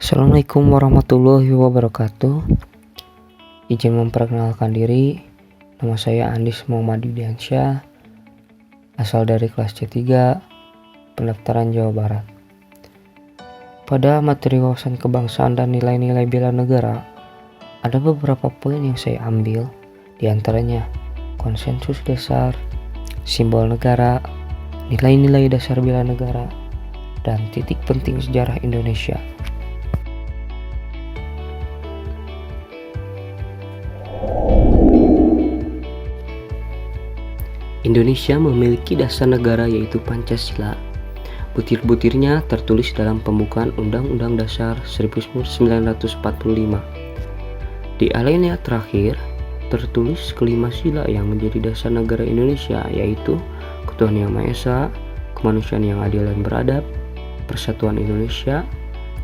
Assalamualaikum warahmatullahi wabarakatuh. Izin memperkenalkan diri, nama saya Andis Muhammad Yudiansyah, asal dari kelas C3, pendaftaran Jawa Barat. Pada materi wawasan kebangsaan dan nilai-nilai bela negara, ada beberapa poin yang saya ambil, diantaranya konsensus dasar, simbol negara, nilai-nilai dasar bela negara, dan titik penting sejarah Indonesia. Indonesia memiliki dasar negara yaitu Pancasila. Butir-butirnya tertulis dalam pembukaan Undang-Undang Dasar 1945. Di alinea terakhir tertulis kelima sila yang menjadi dasar negara Indonesia, yaitu Ketuhanan Yang Maha Esa, kemanusiaan yang adil dan beradab, persatuan Indonesia,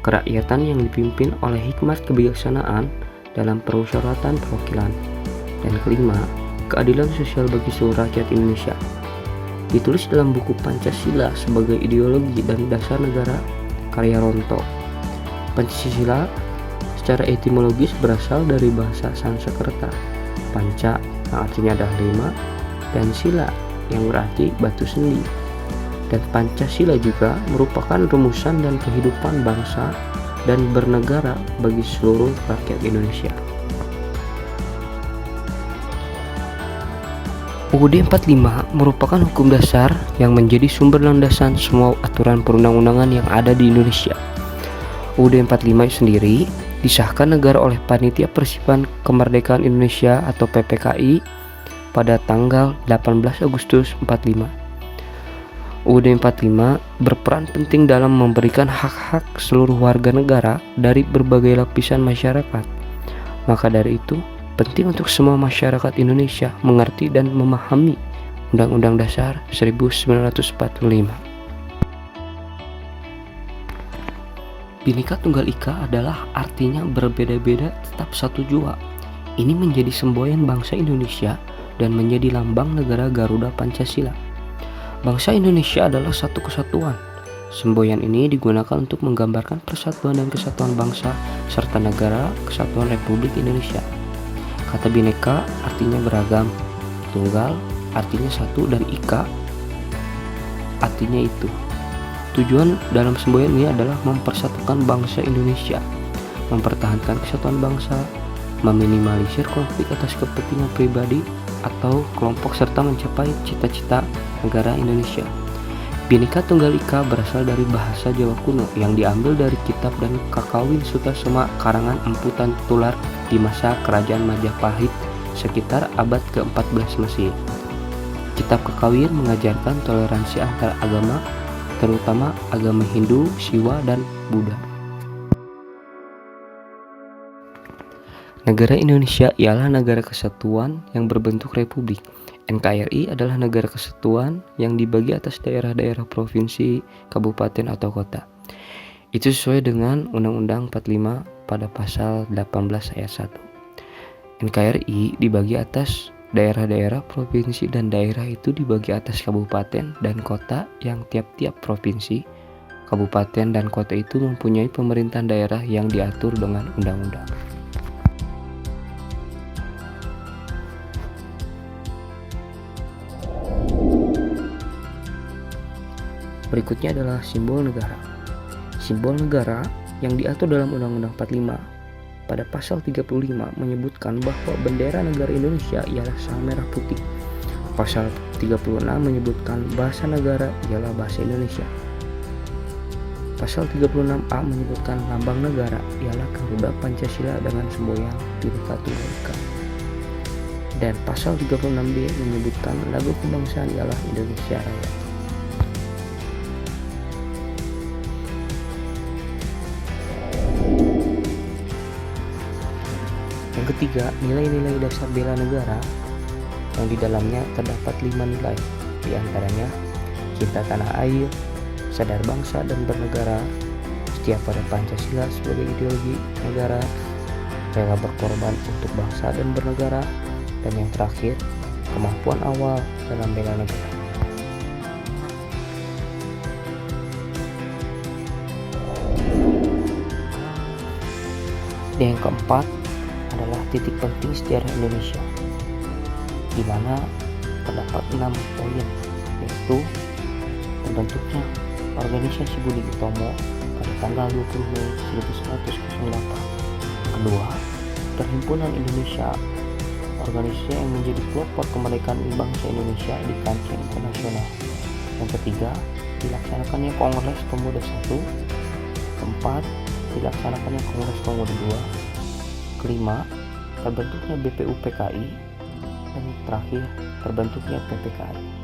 kerakyatan yang dipimpin oleh hikmat kebijaksanaan dalam permusyawaratan perwakilan, dan kelima, keadilan sosial bagi seluruh rakyat Indonesia. Ditulis dalam buku Pancasila sebagai ideologi dan dasar negara karya Ronto. Pancasila secara etimologis berasal dari bahasa Sanskerta, panca yang artinya adalah 5 dan sila yang berarti batu sendi. Dan Pancasila juga merupakan rumusan dan kehidupan bangsa dan bernegara bagi seluruh rakyat Indonesia. UUD 45 merupakan hukum dasar yang menjadi sumber landasan semua aturan perundang-undangan yang ada di Indonesia. UUD 45 sendiri disahkan negara oleh Panitia Persiapan Kemerdekaan Indonesia atau PPKI pada tanggal 18 Agustus 45. UUD 45 berperan penting dalam memberikan hak-hak seluruh warga negara dari berbagai lapisan masyarakat. Maka dari itu, penting untuk semua masyarakat Indonesia mengerti dan memahami Undang-Undang Dasar 1945. Bhinneka Tunggal Ika adalah artinya berbeda-beda tetap satu jua. Ini menjadi semboyan bangsa Indonesia dan menjadi lambang negara Garuda Pancasila. Bangsa Indonesia adalah satu kesatuan. Semboyan ini digunakan untuk menggambarkan persatuan dan kesatuan bangsa serta negara kesatuan Republik Indonesia. Kata Bhinneka artinya beragam, tunggal artinya satu, dan ika artinya itu. Tujuan dalam semboyan ini adalah mempersatukan bangsa Indonesia, mempertahankan kesatuan bangsa, meminimalisir konflik atas kepentingan pribadi atau kelompok, serta mencapai cita-cita negara Indonesia. Bhinneka Tunggal Ika berasal dari bahasa Jawa kuno yang diambil dari kitab dan Kakawin Sutasoma karangan Empu Tular di masa Kerajaan Majapahit sekitar abad ke-14 Masehi. Kitab Kakawin mengajarkan toleransi antar agama, terutama agama Hindu, Siwa, dan Buddha. Negara Indonesia ialah negara kesatuan yang berbentuk republik. NKRI adalah negara kesatuan yang dibagi atas daerah-daerah provinsi, kabupaten, atau kota. Itu sesuai dengan Undang-Undang 45 pada pasal 18 ayat 1. NKRI dibagi atas daerah-daerah provinsi dan daerah itu dibagi atas kabupaten dan kota yang tiap-tiap provinsi, kabupaten, dan kota itu mempunyai pemerintahan daerah yang diatur dengan undang-undang. Berikutnya adalah simbol negara. Simbol negara yang diatur dalam Undang-Undang 45 pada pasal 35 menyebutkan bahwa bendera negara Indonesia ialah sang merah putih. Pasal 36 menyebutkan bahasa negara ialah bahasa Indonesia. Pasal 36A menyebutkan lambang negara ialah Garuda Pancasila dengan semboyan Bhinneka Tunggal Ika. Dan pasal 36B menyebutkan lagu kebangsaan ialah Indonesia Raya. Yang ketiga, nilai-nilai dasar bela negara yang di dalamnya terdapat 5 nilai, di antaranya cinta tanah air, sadar bangsa dan bernegara, setia pada Pancasila sebagai ideologi negara, rela berkorban untuk bangsa dan bernegara, dan yang terakhir, kemampuan awal dalam bela negara. Dan yang keempat adalah titik penting sejarah Indonesia, di mana terdapat 6 poin, yaitu terbentuknya organisasi Budi Utomo pada tanggal 20 Mei 1908. Kedua, Perhimpunan Indonesia, organisasi yang menjadi pelopor kemerdekaan bangsa Indonesia di kancah internasional. Yang ketiga, dilaksanakannya Kongres Pemuda I. Keempat, dilaksanakannya Kongres Pemuda II. Kelima, terbentuknya BPUPKI. Dan terakhir, terbentuknya PPKI.